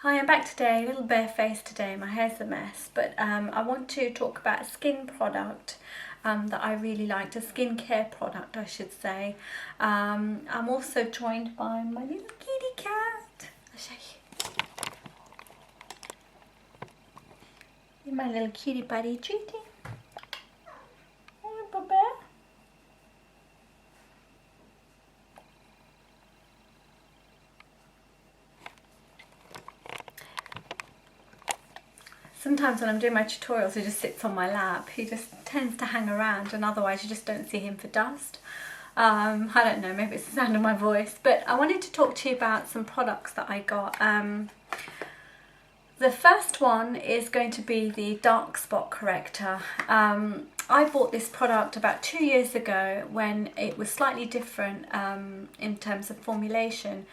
Hi, I'm back today, a little barefaced today, my hair's a mess, but I want to talk about a skin product that I really liked, a skincare product I should say. I'm also joined by my little kitty cat. I'll show you. My little kitty buddy, Judy. Hey, Bubba. Sometimes when I'm doing my tutorials he just sits on my lap. He just tends to hang around and otherwise you just don't see him for dust. I don't know, maybe it's the sound of my voice, but I wanted to talk to you about some products that I got. The first one is going to be the dark spot corrector. I bought this product about 2 years ago when it was slightly different in terms of formulation.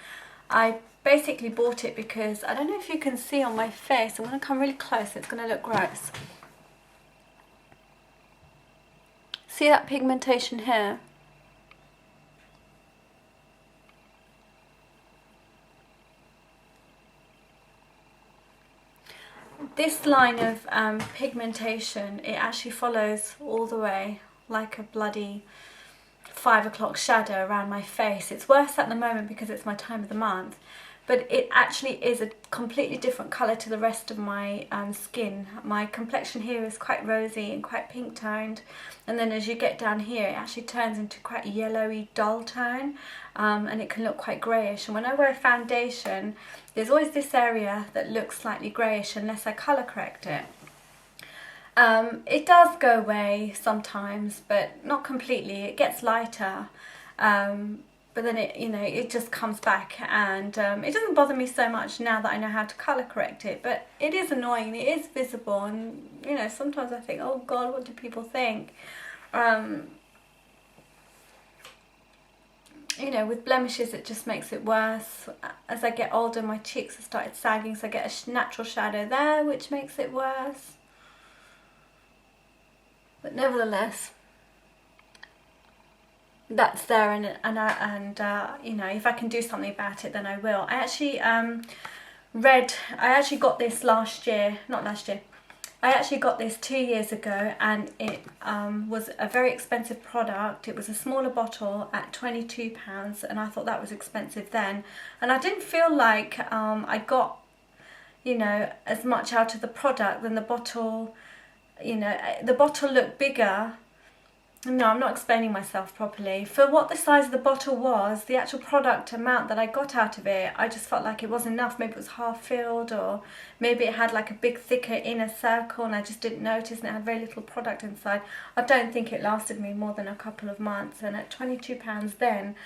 I basically bought it because, I don't know if you can see on my face, I'm going to come really close, it's going to look gross. See that pigmentation here? This line of pigmentation, it actually follows all the way like a bloody 5 o'clock shadow around my face. It's worse at the moment because it's my time of the month, but it actually is a completely different colour to the rest of my skin. My complexion here is quite rosy and quite pink toned, and then as you get down here it actually turns into quite a yellowy dull tone, and it can look quite greyish. And when I wear foundation there's always this area that looks slightly greyish unless I colour correct it. It does go away sometimes, but not completely. It gets lighter, but then it just comes back, and it doesn't bother me so much now that I know how to colour correct it. But it is annoying. It is visible, and sometimes I think, oh God, what do people think? With blemishes it just makes it worse. As I get older my cheeks have started sagging, so I get a natural shadow there which makes it worse. But nevertheless, that's there, and if I can do something about it then I will. I actually got this I actually got this 2 years ago, and it was a very expensive product. It was a smaller bottle at £22, and I thought that was expensive then. And I didn't feel like I got, as much out of the product than the bottle. The bottle looked bigger. No, I'm not explaining myself properly. For what the size of the bottle was, the actual product amount that I got out of it, I just felt like it wasn't enough. Maybe it was half filled, or maybe it had like a big thicker inner circle and I just didn't notice, and it had very little product inside. I don't think it lasted me more than a couple of months, and at £22 then,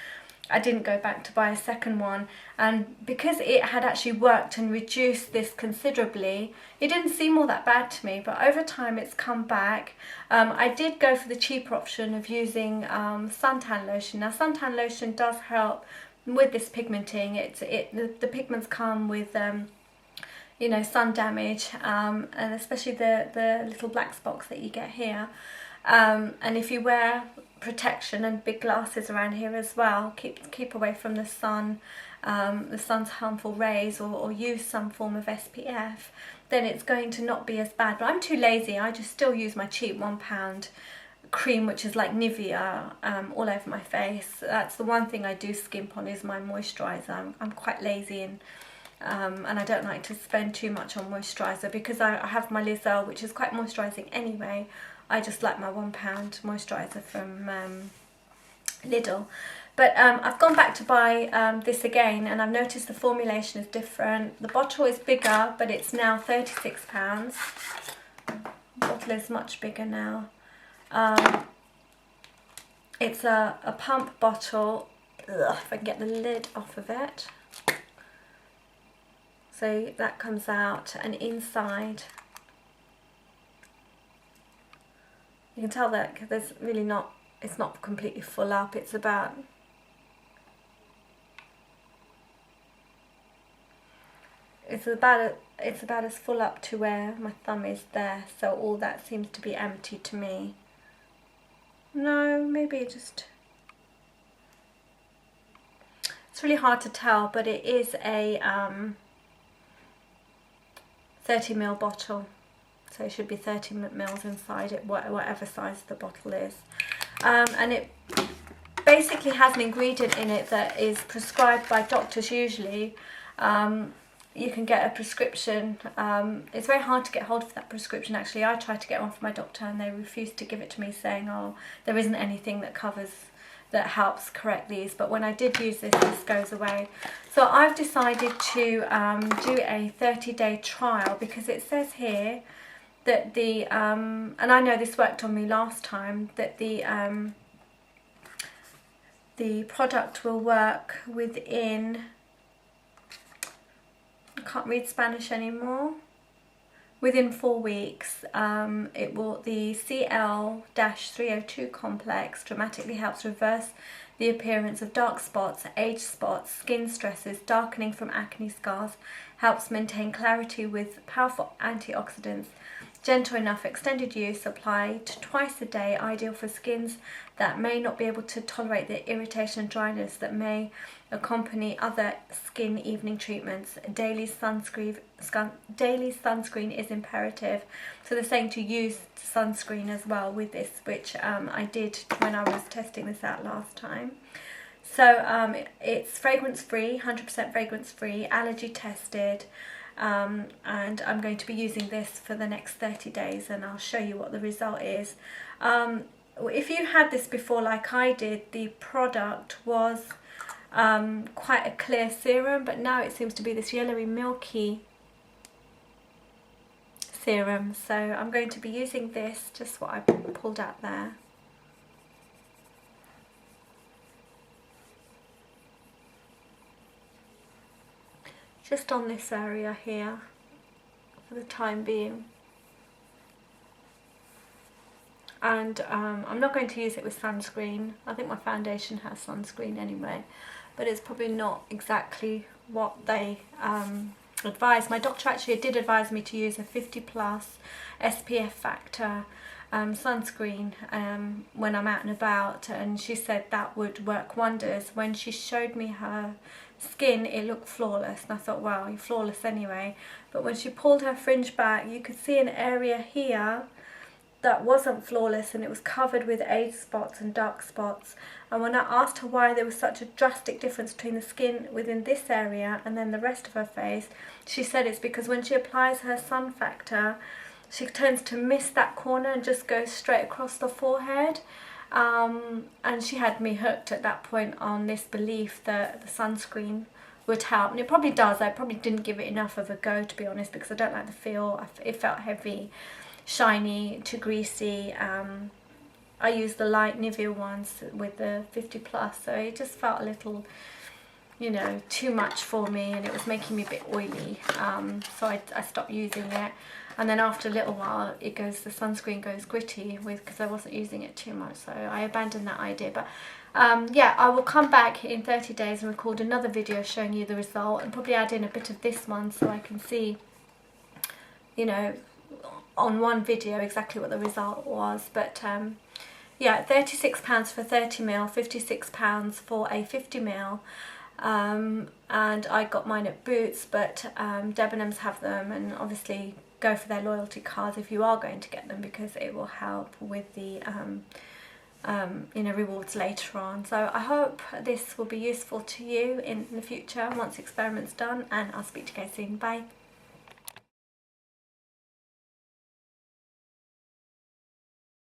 I didn't go back to buy a second one. And because it had actually worked and reduced this considerably, it didn't seem all that bad to me, but over time it's come back. I did go for the cheaper option of using suntan lotion. Now suntan lotion does help with this pigmenting. The pigments come with sun damage, and especially the little black spots that you get here. And if you wear protection and big glasses around here as well, keep away from the sun, the sun's harmful rays, or use some form of SPF, then it's going to not be as bad. But I'm too lazy. I just still use my cheap £1 cream, which is like Nivea, all over my face. That's the one thing I do skimp on, is my moisturiser. I'm quite lazy, and I don't like to spend too much on moisturiser because I have my Lizelle, which is quite moisturising anyway. I just like my £1 moisturiser from Lidl. But I've gone back to buy this again, and I've noticed the formulation is different. The bottle is bigger, but it's now £36. The bottle is much bigger now. It's a pump bottle. Ugh, if I can get the lid off of it. So that comes out, and inside you can tell that there's really not, it's not completely full up. It's about as full up to where my thumb is there, so all that seems to be empty to me. No, maybe it's really hard to tell, but it is a 30 ml bottle. So it should be 30 ml inside it, whatever size the bottle is. And it basically has an ingredient in it that is prescribed by doctors usually. You can get a prescription. It's very hard to get hold of that prescription actually. I tried to get one from my doctor and they refused to give it to me, saying, oh, there isn't anything that that helps correct these. But when I did use this, this goes away. So I've decided to do a 30-day trial, because it says here that the and I know this worked on me last time, that the product will work within, I can't read Spanish anymore, within 4 weeks. It will, the CL-302 complex dramatically helps reverse the appearance of dark spots, age spots, skin stresses, darkening from acne scars, helps maintain clarity with powerful antioxidants, gentle enough, extended use, applied twice a day, ideal for skins that may not be able to tolerate the irritation and dryness that may accompany other skin evening treatments. Daily sunscreen is imperative. So they're saying to use sunscreen as well with this, which I did when I was testing this out last time. So it's fragrance free, 100% fragrance free, allergy tested. And I'm going to be using this for the next 30 days and I'll show you what the result is. If you had this before like I did, the product was quite a clear serum, but now it seems to be this yellowy milky serum. So I'm going to be using this, just what I pulled out there. Just on this area here for the time being. And I'm not going to use it with sunscreen. I think my foundation has sunscreen anyway, but it's probably not exactly what they advise. My doctor actually did advise me to use a 50+ SPF factor sunscreen when I'm out and about, and she said that would work wonders. When she showed me her skin, it looked flawless, and I thought, wow, you're flawless anyway. But when she pulled her fringe back, you could see an area here that wasn't flawless, and it was covered with age spots and dark spots. And when I asked her why there was such a drastic difference between the skin within this area and then the rest of her face, she said it's because when she applies her sun factor, she tends to miss that corner and just goes straight across the forehead. And she had me hooked at that point on this belief that the sunscreen would help, and it probably does. I probably didn't give it enough of a go, to be honest, because I don't like the feel. It felt heavy, shiny, too greasy. I used the light Nivea ones with the 50+, so it just felt a little, you know, too much for me, and it was making me a bit oily. So I stopped using it. And then after a little while, the sunscreen goes gritty because I wasn't using it too much. So I abandoned that idea. But yeah, I will come back in 30 days and record another video showing you the result, and probably add in a bit of this one so I can see, you know, on one video exactly what the result was. But yeah, £36 for 30 ml, £56 for a 50 ml. And I got mine at Boots, but Debenhams have them, and obviously go for their loyalty cards if you are going to get them, because it will help with the you know, rewards later on. So I hope this will be useful to you in the future once the experiment's done, and I'll speak to you guys soon. Bye.